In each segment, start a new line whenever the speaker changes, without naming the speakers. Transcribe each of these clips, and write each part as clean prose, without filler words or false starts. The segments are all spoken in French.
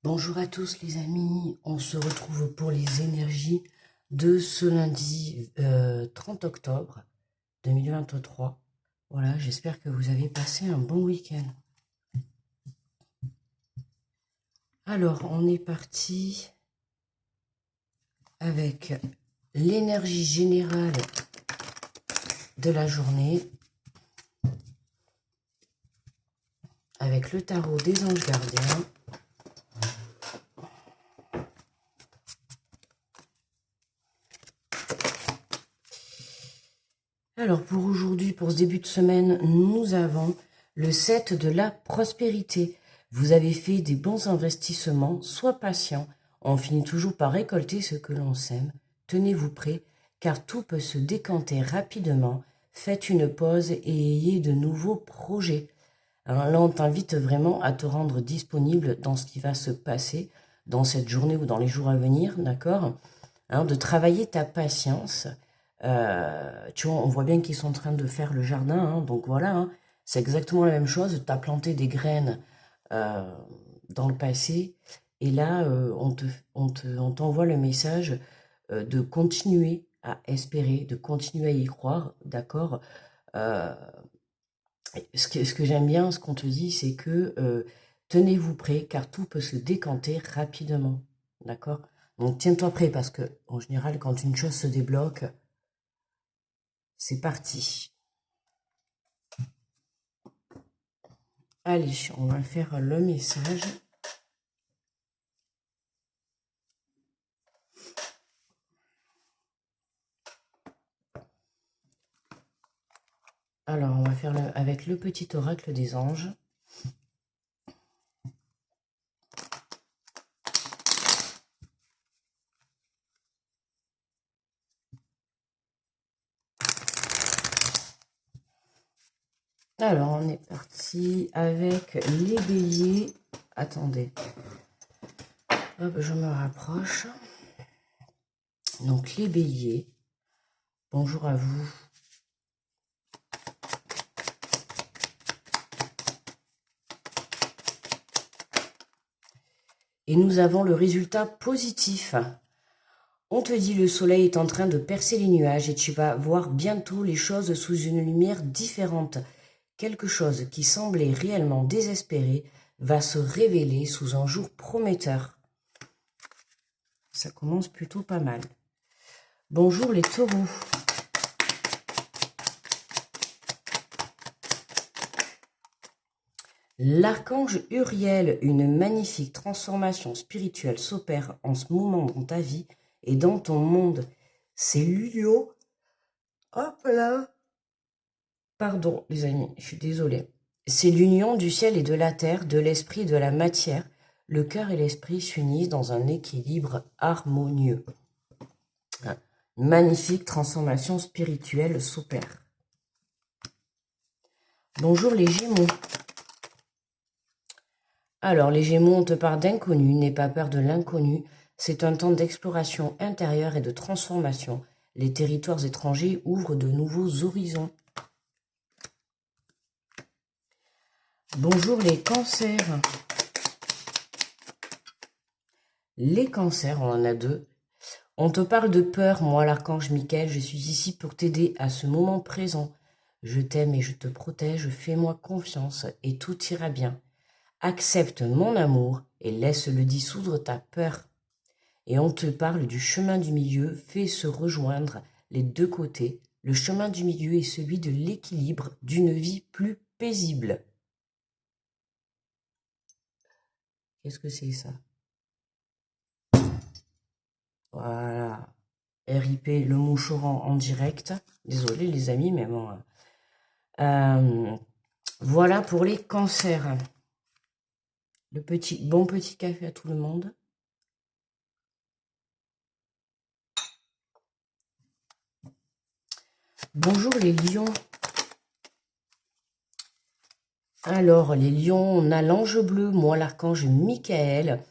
Bonjour à tous les amis, on se retrouve pour les énergies de ce lundi 30 octobre 2023. Voilà, j'espère que vous avez passé un bon week-end. Alors, on est parti avec l'énergie générale de la journée, avec le tarot des anges gardiens. Alors pour aujourd'hui, pour ce début de semaine, nous avons le 7 de la prospérité. Vous avez fait des bons investissements, sois patient. On finit toujours par récolter ce que l'on sème. Tenez-vous prêts, car tout peut se décanter rapidement. Faites une pause et ayez de nouveaux projets. Alors là, on t'invite vraiment à te rendre disponible dans ce qui va se passer dans cette journée ou dans les jours à venir, d'accord, de travailler ta patience. Tu vois, on voit bien qu'ils sont en train de faire le jardin, donc voilà, c'est exactement la même chose. Tu as planté des graines euh, dans le passé, et là, on t'envoie le message de continuer à espérer, de continuer à y croire, d'accord. Euh, ce que j'aime bien, ce qu'on te dit, c'est que tenez-vous prêts, car tout peut se décanter rapidement, d'accord. Donc tiens-toi prêt, parce que en général, quand une chose se débloque, c'est parti. Allez, on va faire le message. Alors, on va faire avec le petit oracle des anges. Alors, on est parti avec les béliers. Attendez. Hop, je me rapproche. Donc, les béliers. Bonjour à vous. Et nous avons le résultat positif. On te dit le soleil est en train de percer les nuages et tu vas voir bientôt les choses sous une lumière différente. Quelque chose qui semblait réellement désespéré va se révéler sous un jour prometteur. Ça commence plutôt pas mal. Bonjour les taureaux. L'archange Uriel, une magnifique transformation spirituelle s'opère en ce moment dans ta vie et dans ton monde. C'est l'union. Hop là. Pardon les amis, je suis désolée. C'est l'union du ciel et de la terre, de l'esprit et de la matière. Le cœur et l'esprit s'unissent dans un équilibre harmonieux. Une magnifique transformation spirituelle s'opère. Bonjour les Gémeaux. Alors, les Gémeaux, on te parle d'inconnu, n'aie pas peur de l'inconnu. C'est un temps d'exploration intérieure et de transformation. Les territoires étrangers ouvrent de nouveaux horizons. Bonjour les cancers. Les cancers, on en a deux. On te parle de peur, moi l'archange Michael, je suis ici pour t'aider à ce moment présent. Je t'aime et je te protège, fais-moi confiance et tout ira bien. Accepte mon amour et laisse-le dissoudre ta peur. Et on te parle du chemin du milieu, fais se rejoindre les deux côtés. Le chemin du milieu est celui de l'équilibre d'une vie plus paisible. Qu'est-ce que c'est ça? Voilà. RIP, le moucheron en direct. Désolé les amis, mais bon. Voilà pour les cancers. Bon petit café à tout le monde. Bonjour les lions. Alors, les lions, on a l'ange bleu, moi l'archange Michael.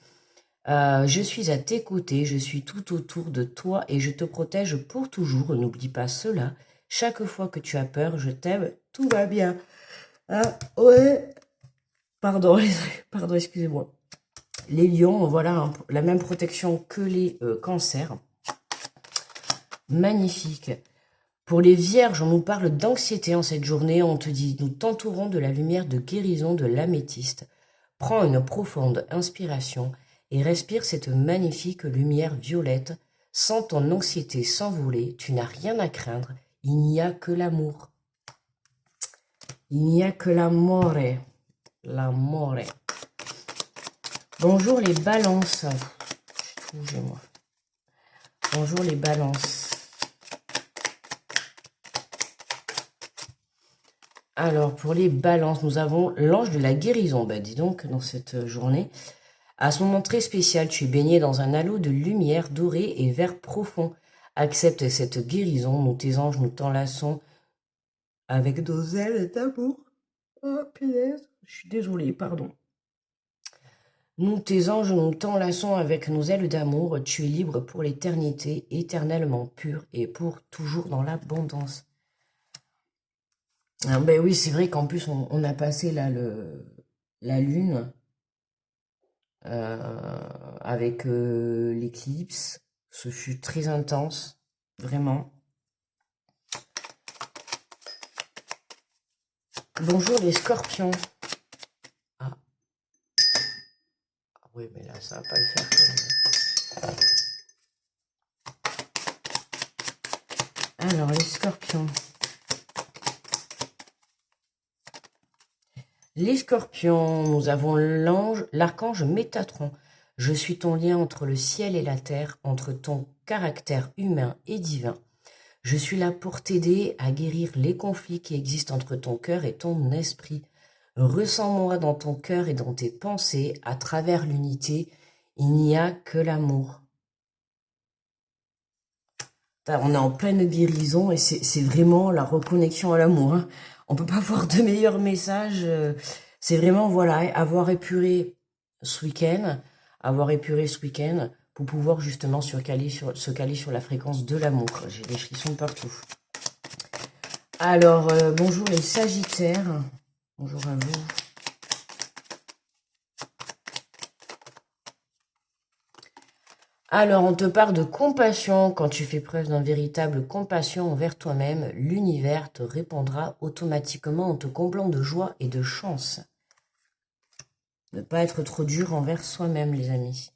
Je suis à tes côtés, je suis tout autour de toi et je te protège pour toujours. N'oublie pas cela. Chaque fois que tu as peur, je t'aime, tout va bien. Ah, ouais. Pardon, pardon, excusez-moi. Les lions, voilà, hein, la même protection que les cancers. Magnifique. Pour les vierges, on nous parle d'anxiété en cette journée. On te dit, nous t'entourons de la lumière de guérison de l'améthyste. Prends une profonde inspiration et respire cette magnifique lumière violette. Sens ton anxiété s'envoler. Tu n'as rien à craindre. Il n'y a que l'amour. Il n'y a que l'amore. L'amore. Bonjour les balances. Excusez-moi. Bonjour les balances. Alors, pour les balances, nous avons l'ange de la guérison. Bah, dis donc, dans cette journée. À ce moment très spécial, tu es baigné dans un halo de lumière dorée et vert profond. Accepte cette guérison. Nous, tes anges, nous t'enlaçons avec nos ailes d'amour. Oh, punaise. Je suis désolée, pardon. Nous, tes anges, nous t'enlaçons avec nos ailes d'amour. Tu es libre pour l'éternité, éternellement pur et pour toujours dans l'abondance. Ah, ben oui, c'est vrai qu'en plus, on a passé là la lune avec l'éclipse. Ce fut très intense, vraiment. Bonjour les scorpions. Ah, oui, mais là, ça va pas le faire quand même. Alors, les scorpions. Les scorpions, nous avons l'archange Métatron. Je suis ton lien entre le ciel et la terre, entre ton caractère humain et divin. Je suis là pour t'aider à guérir les conflits qui existent entre ton cœur et ton esprit. Ressens-moi dans ton cœur et dans tes pensées, à travers l'unité. Il n'y a que l'amour. On est en pleine guérison et c'est vraiment la reconnexion à l'amour. Hein. On peut pas voir de meilleurs messages. C'est vraiment, voilà, avoir épuré ce week-end, pour pouvoir justement se caler sur la fréquence de l'amour. J'ai des frissons partout. Alors, bonjour les Sagittaires. Bonjour à vous. Alors, on te parle de compassion. Quand tu fais preuve d'une véritable compassion envers toi-même, l'univers te répondra automatiquement en te comblant de joie et de chance. Ne pas être trop dur envers soi-même, les amis.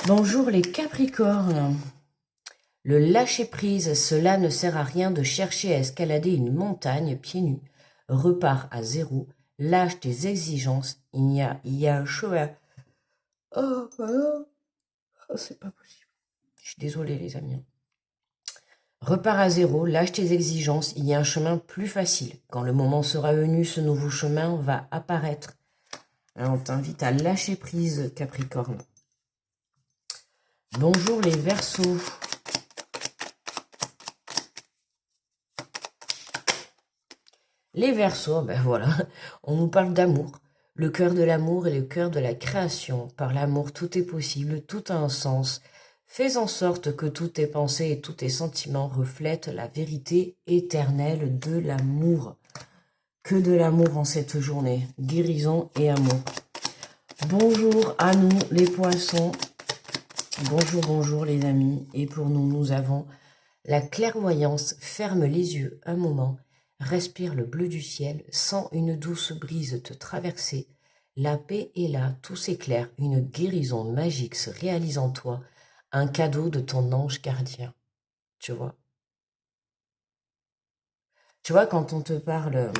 Bonjour les Capricornes. Le lâcher-prise, cela ne sert à rien de chercher à escalader une montagne pieds nus. Repars à zéro, lâche tes exigences, il y a un chemin. Oh, voilà. Oh, c'est pas possible. Je suis désolée, les amis. Repars à zéro, lâche tes exigences, il y a un chemin plus facile. Quand le moment sera venu, ce nouveau chemin va apparaître. Alors, on t'invite à lâcher prise, Capricorne. Bonjour les Verseaux. Les Verseaux, ben voilà, on nous parle d'amour. Le cœur de l'amour est le cœur de la création. Par l'amour, tout est possible, tout a un sens. Fais en sorte que toutes tes pensées et tous tes sentiments reflètent la vérité éternelle de l'amour. Que de l'amour en cette journée. Guérison et amour. Bonjour à nous les poissons. Bonjour, bonjour les amis. Et pour nous, nous avons la clairvoyance. Ferme les yeux un moment. Respire le bleu du ciel. Sens une douce brise te traverser. La paix est là, tout s'éclaire. Une guérison magique se réalise en toi. Un cadeau de ton ange gardien. Tu vois? Tu vois, quand on te parle,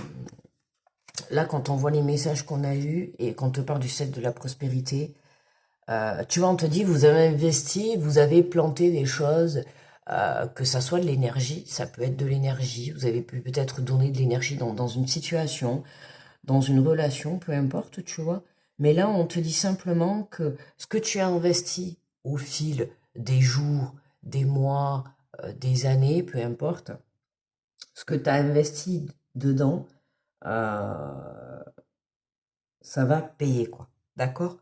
là, quand on voit les messages qu'on a eus et qu'on te parle du cercle de la prospérité, tu vois, on te dit, vous avez investi, vous avez planté des choses, que ça soit de l'énergie, ça peut être de l'énergie, vous avez pu peut-être donner de l'énergie dans une situation, dans une relation, peu importe, tu vois. Mais là, on te dit simplement que ce que tu as investi au fil des jours, des mois, des années, peu importe, ce que tu as investi dedans, euh, ça va payer, quoi. D'accord?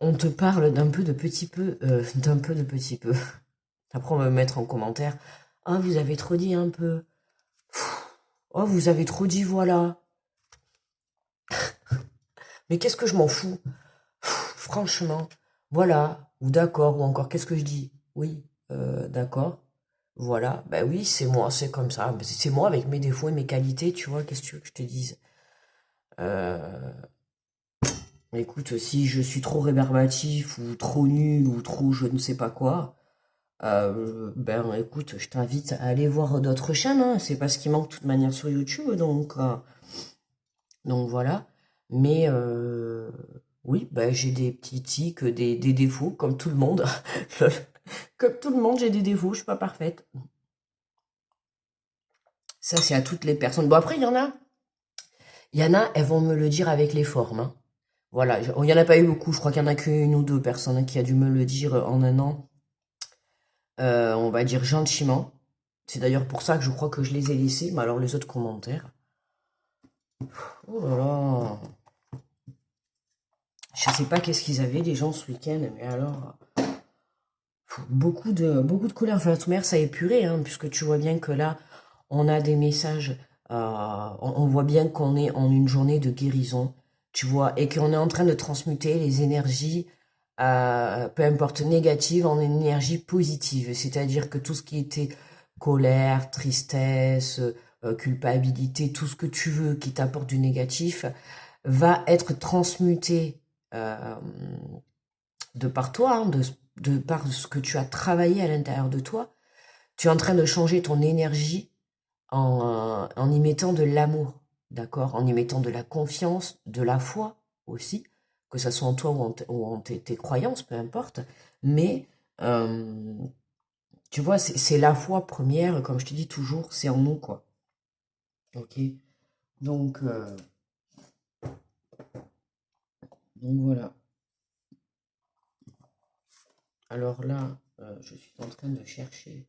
On te parle d'un peu de petit peu, d'un peu de petit peu. Après, on va me mettre en commentaire. Ah, vous avez trop dit un peu. Oh, vous avez trop dit voilà. Mais qu'est-ce que je m'en fous? Franchement, voilà, ou d'accord, ou encore qu'est-ce que je dis? Oui, d'accord, voilà, bah oui, c'est moi, c'est comme ça, c'est moi avec mes défauts et mes qualités, tu vois, qu'est-ce que tu veux que je te dise? Euh, Écoute, si je suis trop rébarbatif, ou trop nul, ou trop je ne sais pas quoi, ben écoute, je t'invite à aller voir d'autres chaînes, hein, c'est pas ce qui manque de toute manière sur YouTube, donc voilà. Mais oui, ben j'ai des petits tics, des défauts, comme tout le monde. Comme tout le monde, j'ai des défauts, je suis pas parfaite. Ça, c'est à toutes les personnes. Bon, après, il y en a, elles vont me le dire avec les formes, hein. Voilà, il y en a pas eu beaucoup, je crois qu'il y en a qu'une ou deux personnes, hein, qui a dû me le dire en un an, on va dire gentiment. C'est d'ailleurs pour ça que je crois que je les ai laissés, mais alors les autres commentaires. Oh là là, je sais pas qu'est-ce qu'ils avaient les gens ce week-end, mais alors beaucoup de colère. Enfin, toute manière, ça a épuré, hein, puisque tu vois bien que là, on a des messages, on voit bien qu'on est en une journée de guérison, tu vois, et qu'on est en train de transmuter les énergies, peu importe négatives, en énergie positive. C'est-à-dire que tout ce qui était colère, tristesse, culpabilité, tout ce que tu veux qui t'apporte du négatif, va être transmuté euh, de par toi, hein, de par ce que tu as travaillé à l'intérieur de toi. Tu es en train de changer ton énergie en y mettant de l'amour, d'accord? En y mettant de la confiance, de la foi aussi, que ça soit en toi ou en tes croyances, peu importe. Mais euh, tu vois, c'est la foi première, comme je te dis toujours, c'est en nous, quoi. Ok? Donc, euh, donc voilà. Alors là, je suis en train de chercher.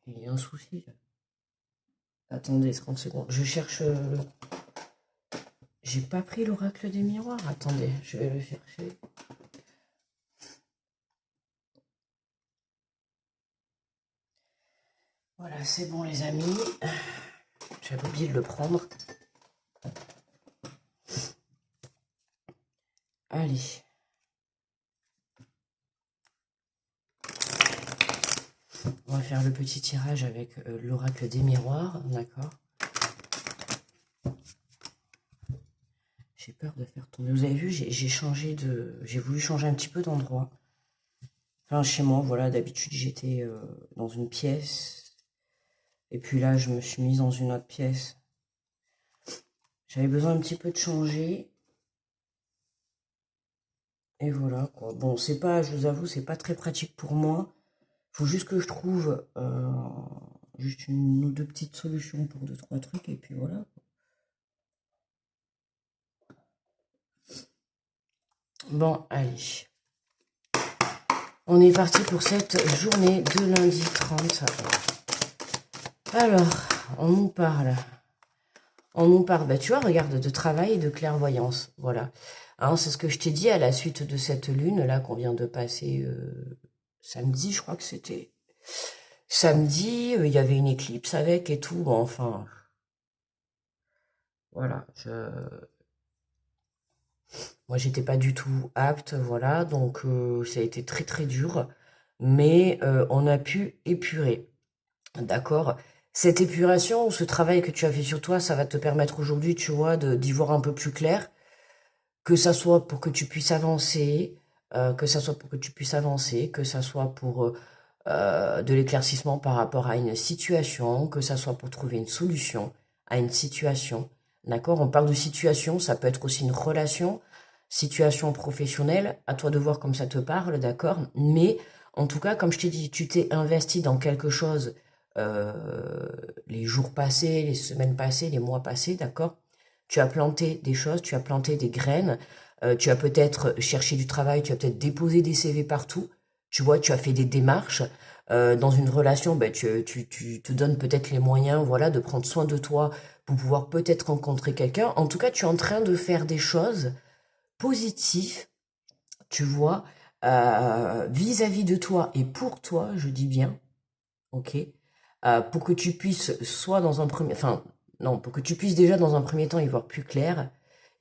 Il y a un souci là. Attendez 30 secondes. Je cherche. J'ai pas pris l'oracle des miroirs. Attendez, je vais le chercher. Voilà, c'est bon les amis. J'avais oublié de le prendre. Allez. On va faire le petit tirage avec l'oracle des miroirs. D'accord. J'ai peur de faire tomber. Vous avez vu, j'ai changé de. J'ai voulu changer un petit peu d'endroit. Enfin, chez moi, voilà, d'habitude j'étais dans une pièce. Et puis là, je me suis mise dans une autre pièce. J'avais besoin un petit peu de changer. Et voilà, quoi. Bon, c'est pas, je vous avoue, c'est pas très pratique pour moi. Faut juste que je trouve juste une ou deux petites solutions pour deux, trois trucs. Et puis voilà. Bon, allez. On est parti pour cette journée de lundi 30. Alors, on nous parle. On nous parle, bah, tu vois, regarde, de travail et de clairvoyance. Voilà. Hein, c'est ce que je t'ai dit à la suite de cette lune, là, qu'on vient de passer samedi, je crois que c'était. Samedi, il y avait une éclipse avec et tout. Bon, enfin, voilà. Moi, j'étais pas du tout apte, voilà. Donc, ça a été très, très dur. Mais on a pu épurer. D'accord? Cette épuration, ce travail que tu as fait sur toi, ça va te permettre aujourd'hui, tu vois, d'y voir un peu plus clair, que ça soit pour que tu puisses avancer, que ça soit pour que tu puisses avancer, que ça soit pour de l'éclaircissement par rapport à une situation, que ça soit pour trouver une solution à une situation. D'accord? On parle de situation, ça peut être aussi une relation, situation professionnelle, à toi de voir comme ça te parle, d'accord? Mais en tout cas, comme je t'ai dit, tu t'es investi dans quelque chose les jours passés, les semaines passées, les mois passés, d'accord? Tu as planté des choses, tu as planté des graines, tu as peut-être cherché du travail, tu as peut-être déposé des CV partout, tu vois, tu as fait des démarches. Dans une relation, ben, tu te donnes peut-être les moyens, voilà, de prendre soin de toi pour pouvoir peut-être rencontrer quelqu'un. En tout cas, tu es en train de faire des choses positives, tu vois, vis-à-vis de toi et pour toi, je dis bien, ok? pour que tu puisses soit dans un premier, enfin non, pour que tu puisses déjà dans un premier temps y voir plus clair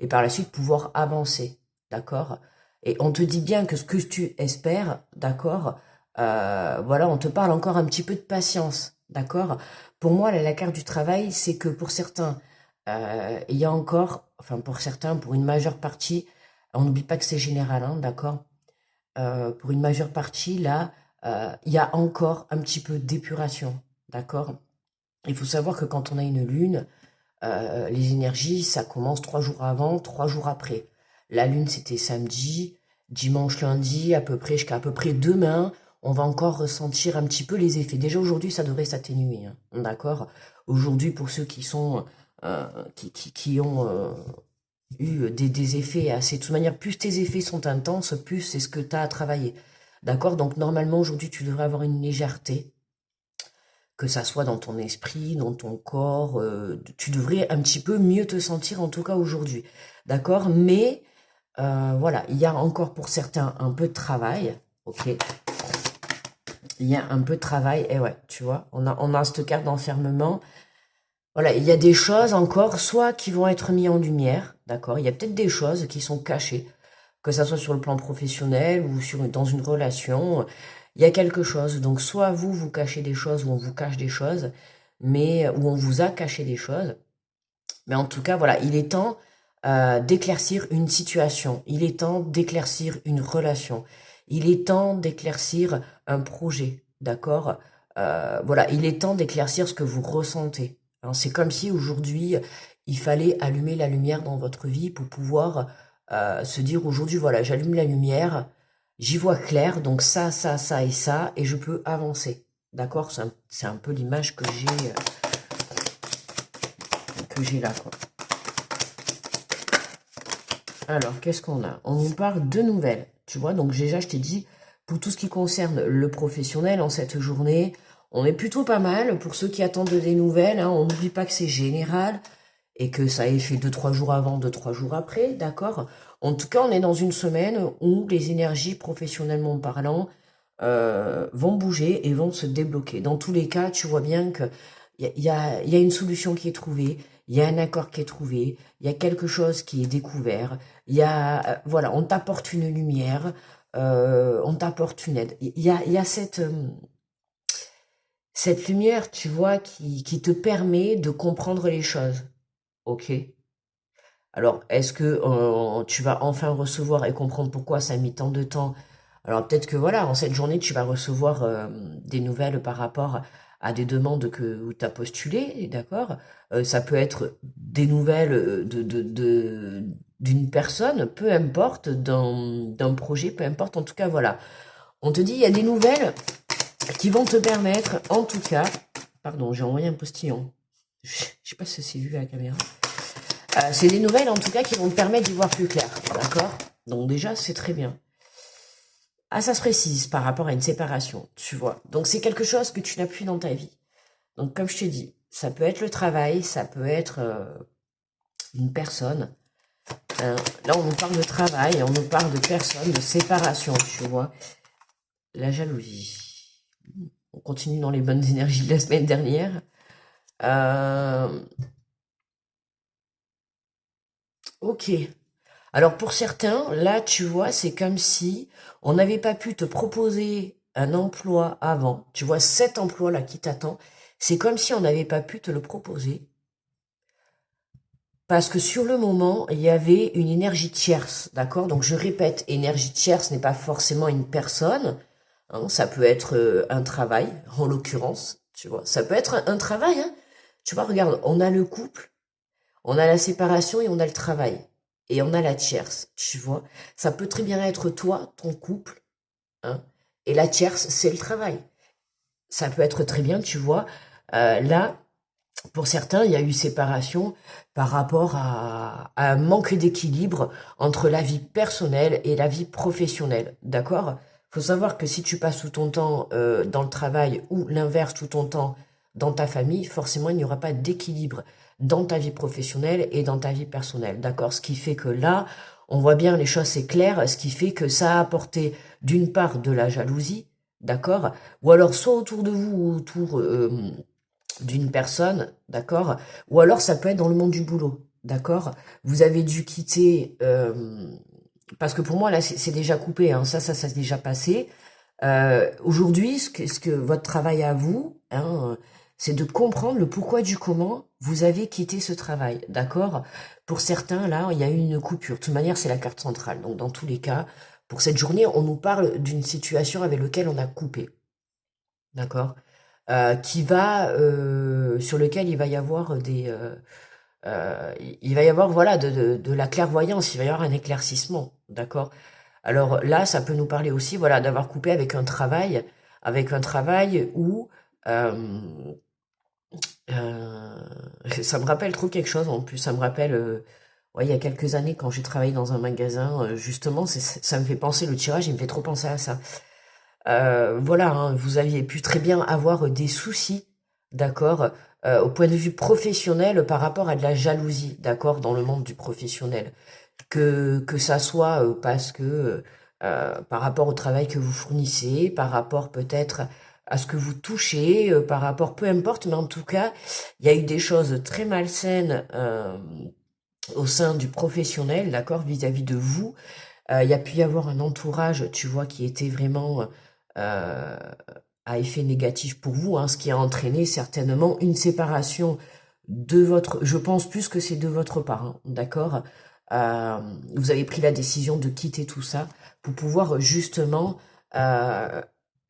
et par la suite pouvoir avancer, d'accord? Et on te dit bien que ce que tu espères, d'accord? Voilà, on te parle encore un petit peu de patience, d'accord? Pour moi, la carte du travail, c'est que pour certains, il y a encore, enfin pour certains, pour une majeure partie, on n'oublie pas que c'est général, hein, d'accord? Pour une majeure partie, là, il y a encore un petit peu d'épuration, d'accord? Il faut savoir que quand on a une lune, les énergies, ça commence 3 jours avant, 3 jours après. La lune, c'était samedi, dimanche, lundi, à peu près, jusqu'à à peu près demain, on va encore ressentir un petit peu les effets. Déjà aujourd'hui, ça devrait s'atténuer, hein, d'accord? Aujourd'hui, pour ceux qui sont, qui ont eu des effets assez... De toute manière, plus tes effets sont intenses, plus c'est ce que tu as à travailler. D'accord? Donc normalement, aujourd'hui, tu devrais avoir une légèreté, que ça soit dans ton esprit, dans ton corps, tu devrais un petit peu mieux te sentir, en tout cas aujourd'hui. D'accord? Mais voilà, il y a encore pour certains un peu de travail, ok? Il y a un peu de travail, et ouais, tu vois, on a cette carte d'enfermement. Voilà, il y a des choses encore, soit qui vont être mises en lumière, d'accord? Il y a peut-être des choses qui sont cachées, que ça soit sur le plan professionnel ou dans une relation. Il y a quelque chose. Donc, soit vous, vous cachez des choses ou on vous cache des choses, mais où on vous a caché des choses. Mais en tout cas, voilà, il est temps d'éclaircir une situation. Il est temps d'éclaircir une relation. Il est temps d'éclaircir un projet, d'accord? Voilà, il est temps d'éclaircir ce que vous ressentez. Hein, c'est comme si aujourd'hui, il fallait allumer la lumière dans votre vie pour pouvoir se dire aujourd'hui, voilà, j'allume la lumière, j'y vois clair, donc ça et ça, et je peux avancer. D'accord? C'est un peu l'image que j'ai là, quoi. Alors, qu'est-ce qu'on a? On nous parle de nouvelles, tu vois. Donc déjà, je t'ai dit, pour tout ce qui concerne le professionnel en cette journée, on est plutôt pas mal. Pour ceux qui attendent des nouvelles, hein, on n'oublie pas que c'est général et que ça ait fait 2-3 jours avant, 2-3 jours après, d'accord? En tout cas, on est dans une semaine où les énergies, professionnellement parlant, vont bouger et vont se débloquer. Dans tous les cas, tu vois bien que il y a une solution qui est trouvée, il y a un accord qui est trouvé, il y a quelque chose qui est découvert, il y a, voilà, on t'apporte une lumière, on t'apporte une aide. Il y a cette lumière, tu vois, qui te permet de comprendre les choses. Ok? Alors, est-ce que tu vas enfin recevoir et comprendre pourquoi ça a mis tant de temps? Alors, peut-être que voilà, en cette journée, tu vas recevoir des nouvelles par rapport à des demandes où tu as postulé, d'accord? Ça peut être des nouvelles d'une personne, peu importe, d'un projet, peu importe. En tout cas, voilà. On te dit, il y a des nouvelles qui vont te permettre, en tout cas... Pardon, j'ai envoyé un postillon. Je sais pas si c'est vu à la caméra. C'est des nouvelles, en tout cas, qui vont te permettre d'y voir plus clair, d'accord? Donc déjà, c'est très bien. Ah, ça se précise par rapport à une séparation, tu vois. Donc c'est quelque chose que tu n'as plus dans ta vie. Donc comme je te dis, ça peut être le travail, ça peut être une personne. Là, on nous parle de travail, on nous parle de personne, de séparation, tu vois. La jalousie. On continue dans les bonnes énergies de la semaine dernière. Ok. Alors pour certains, là, tu vois, c'est comme si on n'avait pas pu te proposer un emploi avant. Tu vois, cet emploi-là qui t'attend, c'est comme si on n'avait pas pu te le proposer. Parce que sur le moment, il y avait une énergie tierce, d'accord? Donc je répète, énergie tierce n'est pas forcément une personne, hein, ça peut être un travail, en l'occurrence, tu vois. Ça peut être un travail, hein. Tu vois, regarde, on a le couple, on a la séparation et on a le travail. Et on a la tierce, tu vois. Ça peut très bien être toi, ton couple, hein, et la tierce, c'est le travail. Ça peut être très bien, tu vois. Là, pour certains, il y a eu séparation par rapport à un manque d'équilibre entre la vie personnelle et la vie professionnelle, d'accord? Faut savoir que si tu passes tout ton temps dans le travail ou l'inverse, tout ton temps dans ta famille, forcément, il n'y aura pas d'équilibre dans ta vie professionnelle et dans ta vie personnelle, d'accord? Ce qui fait que là, on voit bien les choses, c'est clair, ce qui fait que ça a apporté d'une part de la jalousie, d'accord? Ou alors soit autour de vous ou autour d'une personne, d'accord? Ou alors ça peut être dans le monde du boulot, d'accord? Vous avez dû quitter, parce que pour moi là c'est déjà coupé, hein, ça s'est déjà passé. Aujourd'hui, ce que votre travail à vous, hein, c'est de comprendre le pourquoi du comment vous avez quitté ce travail, d'accord? Pour certains, là, il y a eu une coupure. De toute manière, c'est la carte centrale. Donc, dans tous les cas, pour cette journée, on nous parle d'une situation avec laquelle on a coupé, d'accord? Sur lequel il va y avoir il va y avoir, voilà, de la clairvoyance, il va y avoir un éclaircissement, d'accord? Alors là, ça peut nous parler aussi, voilà, d'avoir coupé avec un travail où ça me rappelle trop quelque chose. En plus, ça me rappelle, ouais, il y a quelques années quand j'ai travaillé dans un magasin, justement, ça me fait penser le tirage, il me fait trop penser à ça. Voilà, hein, vous aviez pu très bien avoir des soucis, d'accord, au point de vue professionnel par rapport à de la jalousie, d'accord, dans le monde du professionnel que ça soit parce que par rapport au travail que vous fournissez, par rapport peut-être à ce que vous touchez, par rapport, peu importe, mais en tout cas, il y a eu des choses très malsaines au sein du professionnel, d'accord, vis-à-vis de vous. Il y a pu y avoir un entourage, tu vois, qui était vraiment euh, à effet négatif pour vous, hein, ce qui a entraîné certainement une séparation de votre, je pense plus que c'est de votre part, hein, d'accord. Euh, Vous avez pris la décision de quitter tout ça pour pouvoir justement euh,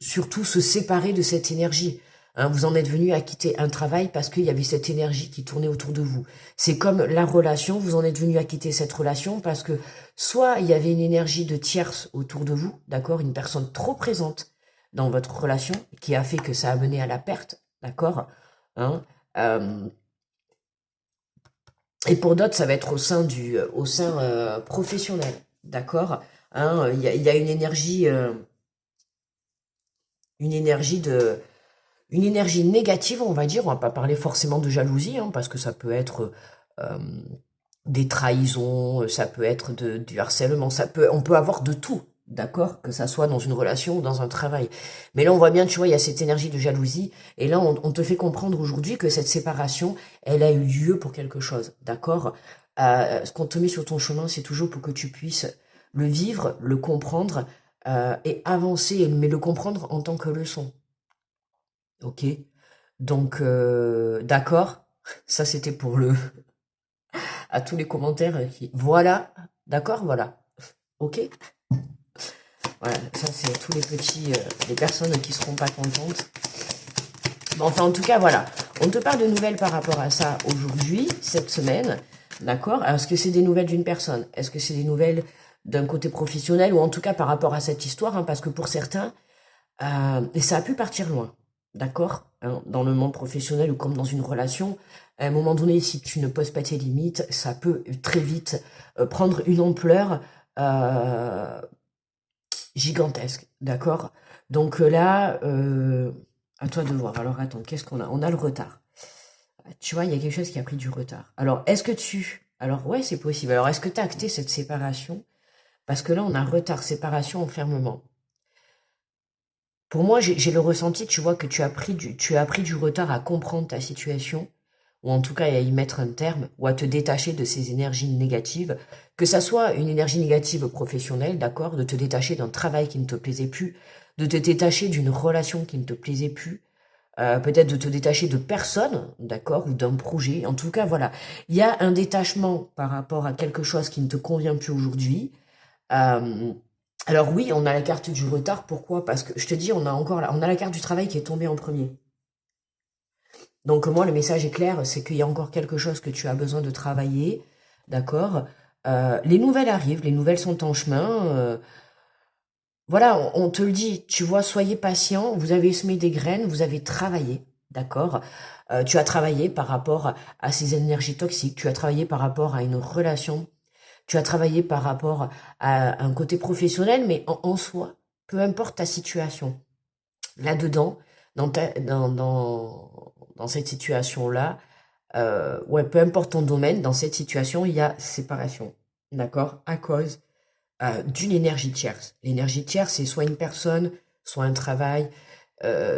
surtout se séparer de cette énergie. Hein, vous en êtes venu à quitter un travail parce qu'il y avait cette énergie qui tournait autour de vous. C'est comme la relation, vous en êtes venu à quitter cette relation parce que soit il y avait une énergie de tierce autour de vous, d'accord, une personne trop présente dans votre relation qui a fait que ça a mené à la perte, d'accord, hein, euh, et pour d'autres, ça va être au sein professionnel, d'accord, hein, il y a une énergie une énergie négative, on va dire. On va pas parler forcément de jalousie, hein, parce que ça peut être euh, des trahisons, ça peut être du harcèlement, on peut avoir de tout, d'accord, que ça soit dans une relation ou dans un travail. Mais là, on voit bien, tu vois, il y a cette énergie de jalousie, et là, on te fait comprendre aujourd'hui que cette séparation, elle a eu lieu pour quelque chose, d'accord. Ce qu'on te met sur ton chemin, c'est toujours pour que tu puisses le vivre, le comprendre, et avancer, mais le comprendre en tant que leçon, ok. Donc, d'accord, ça c'était pour à tous les commentaires qui, voilà, d'accord, voilà, ok. Voilà, ça c'est tous les petits, les personnes qui seront pas contentes. Bon, enfin, en tout cas, voilà, on te parle de nouvelles par rapport à ça aujourd'hui, cette semaine, d'accord. Alors, est-ce que c'est des nouvelles d'une personne? Est-ce que c'est des nouvelles d'un côté professionnel ou en tout cas par rapport à cette histoire, hein, parce que pour certains, et ça a pu partir loin, d'accord, hein, dans le monde professionnel ou comme dans une relation. À un moment donné, si tu ne poses pas tes limites, ça peut très vite prendre une ampleur euh, gigantesque, d'accord. Donc là, à toi de voir. Alors attends, qu'est-ce qu'on a? On a le retard. Tu vois, il y a quelque chose qui a pris du retard. Alors, Alors ouais, c'est possible. Alors, est-ce que tu as acté cette séparation? Parce que là, on a retard, séparation, enfermement. Pour moi, j'ai le ressenti, tu vois, que tu as pris du retard à comprendre ta situation, ou en tout cas à y mettre un terme, ou à te détacher de ces énergies négatives, que ça soit une énergie négative professionnelle, d'accord, de te détacher d'un travail qui ne te plaisait plus, de te détacher d'une relation qui ne te plaisait plus, peut-être de te détacher de personnes, d'accord, ou d'un projet. En tout cas, voilà, il y a un détachement par rapport à quelque chose qui ne te convient plus aujourd'hui. Euh, alors oui, on a la carte du retard. Pourquoi? Parce que je te dis, on a la carte du travail qui est tombée en premier. Donc moi, le message est clair, c'est qu'il y a encore quelque chose que tu as besoin de travailler, d'accord? Les nouvelles arrivent, les nouvelles sont en chemin. Voilà, on te le dit, tu vois, soyez patient. Vous avez semé des graines, vous avez travaillé, d'accord? Tu as travaillé par rapport à ces énergies toxiques. Tu as travaillé par rapport à une relation. Tu as travaillé par rapport à un côté professionnel, mais en soi, peu importe ta situation, là-dedans, dans cette situation-là, ouais, peu importe ton domaine, dans cette situation, il y a séparation, d'accord? À cause d'une énergie tierce. L'énergie tierce, c'est soit une personne, soit un travail,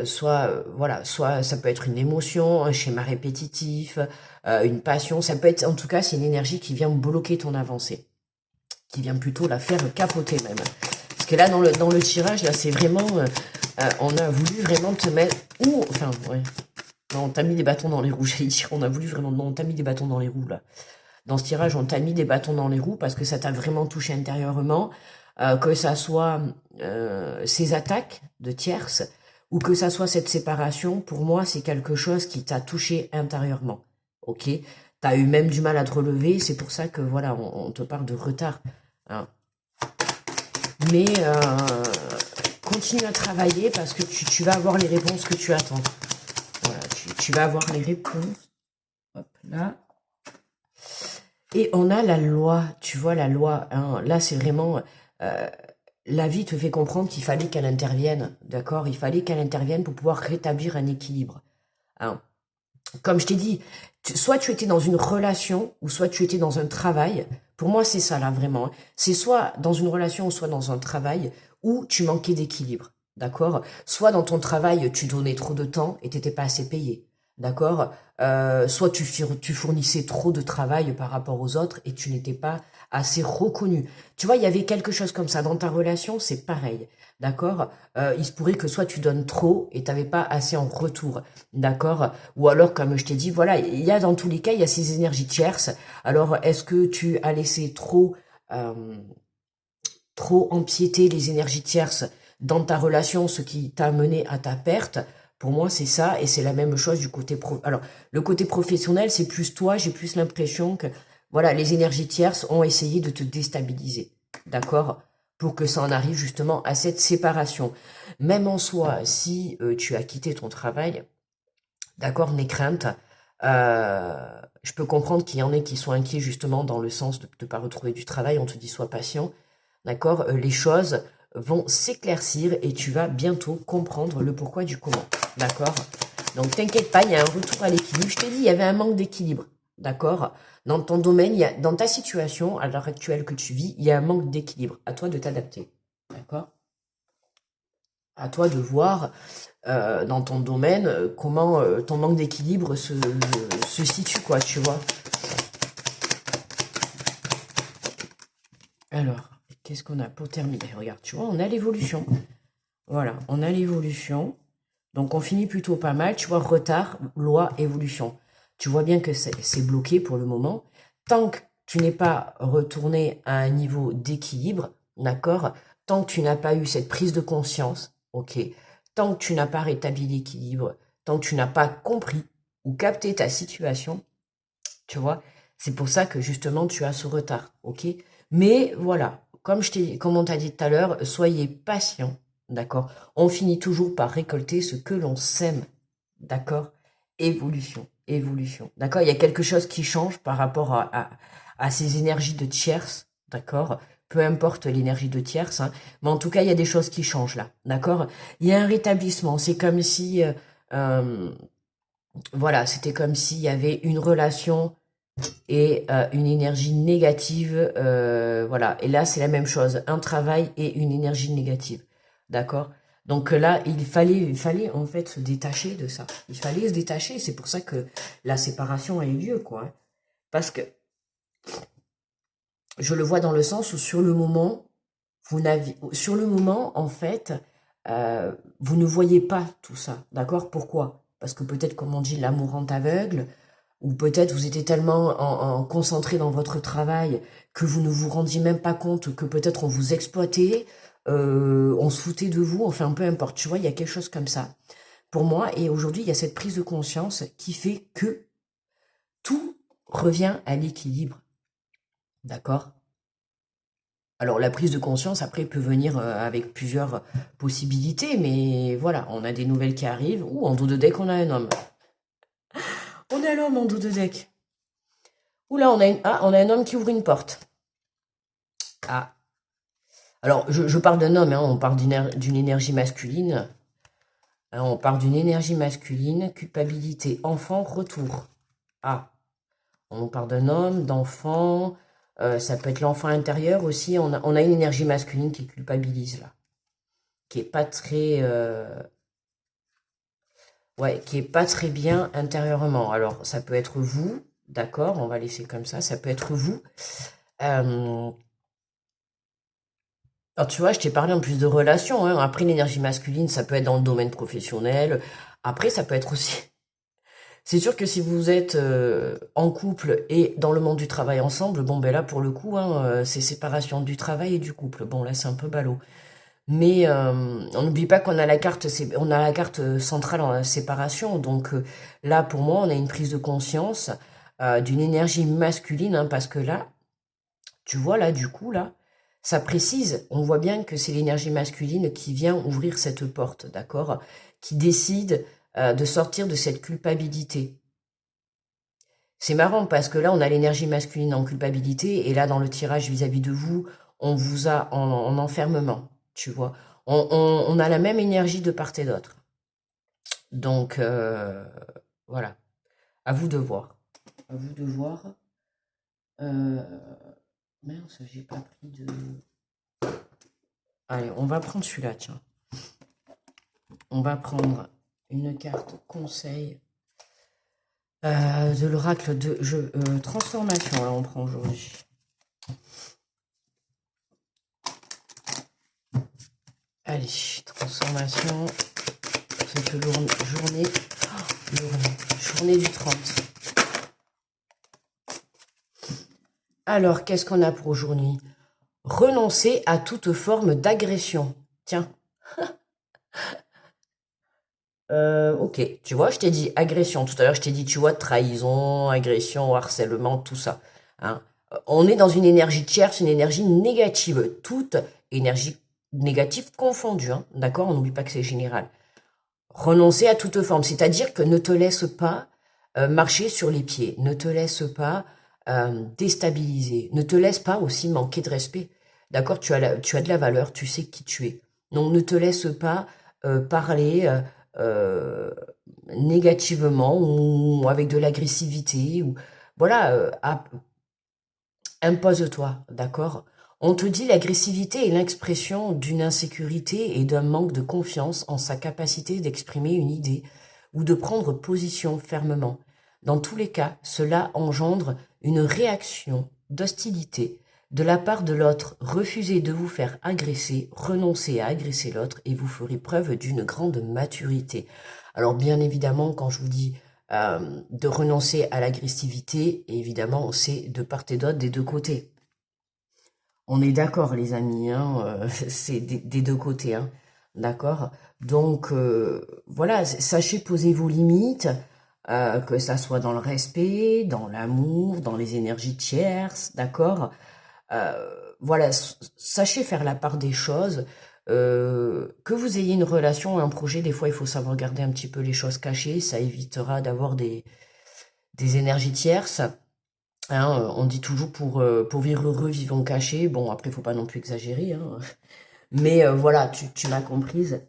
soit, voilà, soit ça peut être une émotion, un schéma répétitif, une passion. Ça peut être, en tout cas, c'est une énergie qui vient bloquer ton avancée, qui vient plutôt la faire capoter même. Parce que là, dans le tirage, là, c'est vraiment, on a voulu vraiment te mettre, ou, enfin, ouais, non, on t'a mis des bâtons dans les roues, j'allais dire, on a voulu vraiment, non, on t'a mis des bâtons dans les roues, là. Dans ce tirage, on t'a mis des bâtons dans les roues parce que ça t'a vraiment touché intérieurement, que ça soit ces attaques de tierces ou que ça soit cette séparation. Pour moi, c'est quelque chose qui t'a touché intérieurement. Ok, t'as eu même du mal à te relever. C'est pour ça que voilà, on te parle de retard. Hein. Mais continue à travailler parce que tu vas avoir les réponses que tu attends. Voilà, tu vas avoir les réponses. Hop là. Et on a la loi, tu vois, la loi, hein, là c'est vraiment, euh, la vie te fait comprendre qu'il fallait qu'elle intervienne, d'accord? Il fallait qu'elle intervienne pour pouvoir rétablir un équilibre. Hein. Comme je t'ai dit, soit tu étais dans une relation, ou soit tu étais dans un travail. Pour moi, c'est ça là, vraiment. Hein. C'est soit dans une relation, ou soit dans un travail, où tu manquais d'équilibre, d'accord? Soit dans ton travail, tu donnais trop de temps et t'étais pas assez payé, d'accord? Soit tu fournissais trop de travail par rapport aux autres et tu n'étais pas assez reconnu. Tu vois, il y avait quelque chose comme ça. Dans ta relation, c'est pareil, d'accord? Il se pourrait que soit tu donnes trop et t'avais pas assez en retour, d'accord? Ou alors, comme je t'ai dit, voilà, il y a dans tous les cas, il y a ces énergies tierces. Alors, est-ce que tu as laissé euh, trop empiéter les énergies tierces dans ta relation, ce qui t'a mené à ta perte? Pour moi, c'est ça, et c'est la même chose du côté pro. Alors, le côté professionnel, c'est plus toi, j'ai plus l'impression que, voilà, les énergies tierces ont essayé de te déstabiliser, d'accord? Pour que ça en arrive justement à cette séparation. Même en soi, si tu as quitté ton travail, d'accord, n'aie crainte. Je peux comprendre qu'il y en ait qui sont inquiets justement dans le sens de ne pas retrouver du travail. On te dit sois patient, d'accord. Les choses vont s'éclaircir et tu vas bientôt comprendre le pourquoi du comment, d'accord. Donc t'inquiète pas, il y a un retour à l'équilibre. Je t'ai dit, il y avait un manque d'équilibre, d'accord. Dans ton domaine, dans ta situation à l'heure actuelle que tu vis, il y a un manque d'équilibre. À toi de t'adapter, d'accord. À toi de voir dans ton domaine comment ton manque d'équilibre se situe, quoi, tu vois. Alors, qu'est-ce qu'on a pour terminer? Regarde, tu vois, on a l'évolution. Voilà, on a l'évolution. Donc, on finit plutôt pas mal. Tu vois, retard, loi, évolution. Tu vois bien que c'est bloqué pour le moment. Tant que tu n'es pas retourné à un niveau d'équilibre, d'accord? Tant que tu n'as pas eu cette prise de conscience, ok? Tant que tu n'as pas rétabli l'équilibre, tant que tu n'as pas compris ou capté ta situation, tu vois, c'est pour ça que justement tu as ce retard, ok? Mais voilà, comme on t'a dit tout à l'heure, soyez patient, d'accord? On finit toujours par récolter ce que l'on sème, d'accord? Évolution, évolution, d'accord? Il y a quelque chose qui change par rapport à ces énergies de tierce, d'accord? Peu importe l'énergie de tierce, hein, mais en tout cas, il y a des choses qui changent là, d'accord? Il y a un rétablissement, c'est comme si, euh, voilà, c'était comme s'il y avait une relation et une énergie négative, voilà. Et là, c'est la même chose, un travail et une énergie négative, d'accord? Donc là, il fallait en fait se détacher de ça. Il fallait se détacher. C'est pour ça que la séparation a eu lieu, quoi. Hein. Parce que je le vois dans le sens où sur le moment, sur le moment, en fait, vous ne voyez pas tout ça, d'accord? Pourquoi? Parce que peut-être, comme on dit, l'amour rend aveugle, ou peut-être vous étiez tellement concentré dans votre travail que vous ne vous rendiez même pas compte que peut-être on vous exploitait, on se foutait de vous, enfin peu importe, tu vois, il y a quelque chose comme ça. Pour moi, et aujourd'hui, il y a cette prise de conscience qui fait que tout revient à l'équilibre, d'accord? Alors la prise de conscience, après, peut venir avec plusieurs possibilités, mais voilà, on a des nouvelles qui arrivent. Ouh, en dos de deck, on a un homme. On a l'homme en dos de deck. Ouh là, on a un homme qui ouvre une porte. Ah, alors, je parle d'un homme, hein, on parle d'une énergie masculine. Hein, on parle d'une énergie masculine, culpabilité, enfant, retour. Ah, on parle d'un homme, d'enfant, ça peut être l'enfant intérieur aussi. On a une énergie masculine qui culpabilise là. qui est pas très... ouais, qui est pas très bien intérieurement. Alors, ça peut être vous, d'accord, on va laisser comme ça peut être vous. Alors, tu vois, je t'ai parlé en plus de relations, hein. Après, l'énergie masculine, ça peut être dans le domaine professionnel. Après, ça peut être aussi... C'est sûr que si vous êtes en couple et dans le monde du travail ensemble, bon, ben là, pour le coup, hein, c'est séparation du travail et du couple. Bon, là, c'est un peu ballot. Mais on n'oublie pas qu'on a la carte, on a la carte centrale en séparation. Donc là, pour moi, on a une prise de conscience d'une énergie masculine, hein, parce que là, tu vois, là, du coup, là, ça précise, on voit bien que c'est l'énergie masculine qui vient ouvrir cette porte, d'accord? Qui décide de sortir de cette culpabilité. C'est marrant parce que là, on a l'énergie masculine en culpabilité et là, dans le tirage vis-à-vis de vous, on vous a en enfermement, tu vois. On a la même énergie de part et d'autre. Donc, voilà. À vous de voir. À vous de voir. Euh, Mince, j'ai pas pris de... Allez, on va prendre celui-là, tiens. On va prendre une carte conseil de l'oracle de transformation. Là, on prend aujourd'hui. Allez, transformation. Cette journée du 30. Alors, qu'est-ce qu'on a pour aujourd'hui? Renoncer à toute forme d'agression. Tiens. Ok, tu vois, je t'ai dit agression. Tout à l'heure, je t'ai dit, tu vois, trahison, agression, harcèlement, tout ça. Hein. On est dans une énergie tierce, une énergie négative. Toute énergie négative confondue. Hein. D'accord? On n'oublie pas que c'est général. Renoncer à toute forme, c'est-à-dire que ne te laisse pas marcher sur les pieds, ne te laisse pas déstabiliser, ne te laisse pas aussi manquer de respect. D'accord? Tu as de la valeur, tu sais qui tu es. Donc ne te laisse pas parler euh, négativement ou avec de l'agressivité. Ou voilà, impose-toi, d'accord? On te dit l'agressivité est l'expression d'une insécurité et d'un manque de confiance en sa capacité d'exprimer une idée ou de prendre position fermement. Dans tous les cas, cela engendre une réaction d'hostilité de la part de l'autre. Refusez de vous faire agresser, renoncez à agresser l'autre et vous ferez preuve d'une grande maturité. Alors bien évidemment, quand je vous dis de renoncer à l'agressivité, évidemment, c'est de part et d'autre des deux côtés. On est d'accord, les amis, hein, c'est des deux côtés, hein, d'accord? Donc, voilà, sachez poser vos limites, que ça soit dans le respect, dans l'amour, dans les énergies tierces, d'accord? Voilà, sachez faire la part des choses. Que vous ayez une relation ou un projet, des fois, il faut savoir garder un petit peu les choses cachées, ça évitera d'avoir des énergies tierces. Hein, on dit toujours pour vivre heureux, vivons cachés. Bon, après, il faut pas non plus exagérer. Hein. Mais voilà, tu m'as comprise.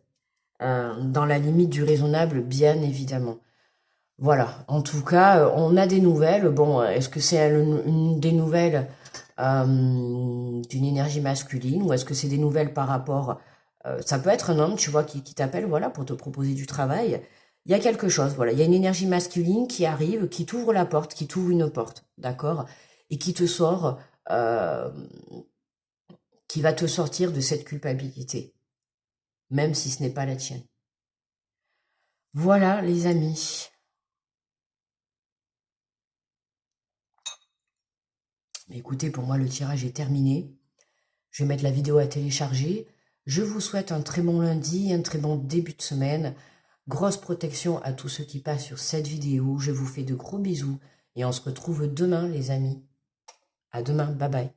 Dans la limite du raisonnable, bien évidemment. Voilà, en tout cas, on a des nouvelles. Bon, est-ce que c'est des nouvelles d'une énergie masculine ou est-ce que c'est des nouvelles par rapport... ça peut être un homme, tu vois, qui t'appelle, voilà, pour te proposer du travail. Il y a quelque chose, voilà, il y a une énergie masculine qui arrive, qui t'ouvre la porte, qui t'ouvre une porte, d'accord? Et qui te sort, qui va te sortir de cette culpabilité, même si ce n'est pas la tienne. Voilà, les amis. Écoutez, pour moi, le tirage est terminé. Je vais mettre la vidéo à télécharger. Je vous souhaite un très bon lundi, un très bon début de semaine. Grosse protection à tous ceux qui passent sur cette vidéo. Je vous fais de gros bisous et on se retrouve demain, les amis. À demain, bye bye.